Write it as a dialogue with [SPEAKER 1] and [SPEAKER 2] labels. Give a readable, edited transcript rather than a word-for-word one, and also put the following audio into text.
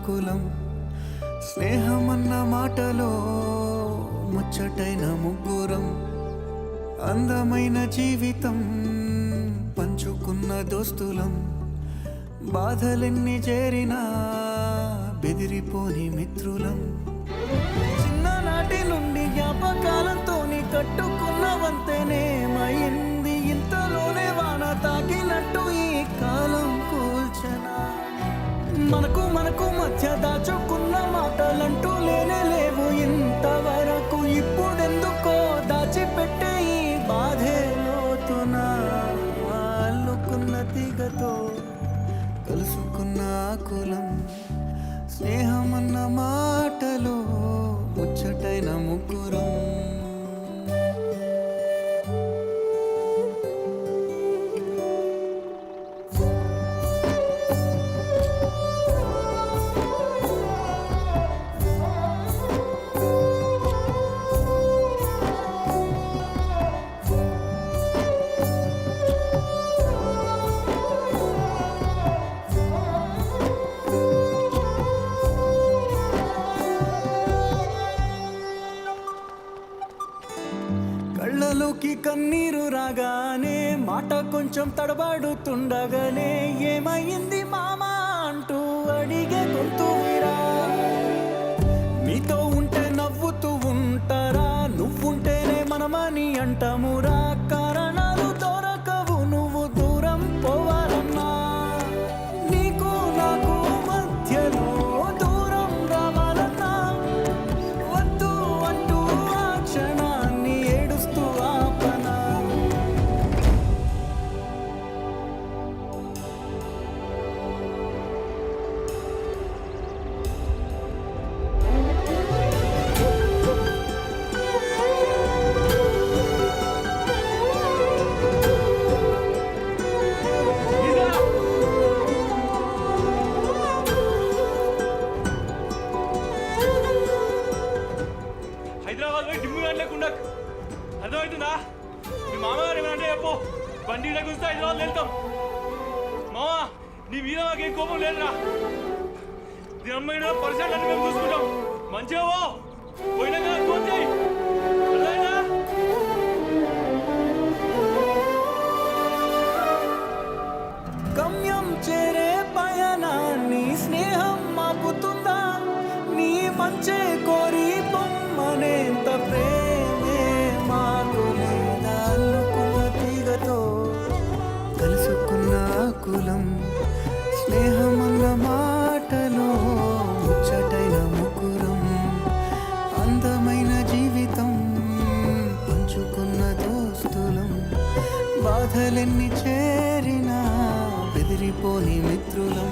[SPEAKER 1] కులం స్నేహమన్న మాటలో ముచ్చటైన ముగ్గురం అందమైన జీవితం పంచుకున్న దోస్తులం బాధలెన్ని చేరినా బెదిరిపోని మిత్రులం చిన్ననాటి నుండి జ్ఞాపకాలతోని కట్టుకున్న వంతెనేమైంది ఇంతలోనే వాన తాకినట్టు ఈ కాలం కూల్చనా మనకు మధ్య దాచుకున్న మాటలంటూ లేవు ఇంతవరకు ఇప్పుడెందుకో దాచిపెట్టే ఈ బాధే లోతున అల్లుకున్న తీగతో కలుసుకున్న కులం స్నేహమన్న మాటలో ముచ్చటైన ముగ్గురం కళ్ళలోకి కన్నీరు రాగానే మాట కొంచెం తడబడుతుండగానే ఏమైంది మామా అంటూ అడిగే గొంతువిరా నీతో ఉంటే నవ్వుతూ ఉంటారా నువ్వుంటేనే మనమని అంటామురా కారణాలు దొరకవు నువ్వు దూరం పోవాలన్నా నీకు నాకు మధ్యలో దూరం రావాలన్నా వద్దు అంటూ ఆ క్షణాన్ని ఏడుస్తూ ఆపనా
[SPEAKER 2] హైదరాబాద్ పోయి డిమ్ము లేకుండా అర్థమవుతుందా మీ మామగారు ఏమన్నా చెప్పు బండి గురించి హైదరాబాద్ వెళ్తాం మామా నీ మీద మాకేం కోపం లేదురా దీని అమ్మాయి పరిసరాలు అన్ని మేము చూసుకుంటాం మంచిగా పోయినా కదా ఫోన్ చేయి అర్థమైందా
[SPEAKER 1] గమ్యం చేరే పయనాన్ని స్నేహం మాపుతుందా నీ మంచే కోరి పొమ్మనేంత ప్రేమే మాకు లేదా అల్లుకున్న తీగతో కలుసుకున్న కులం స్నేహమన్న మాటలో ముచ్చటైన ముగ్గురం అందమైన జీవితం పంచుకున్న దోస్తులం బాధలెన్ని చేరినా బెదిరిపోని మిత్రులం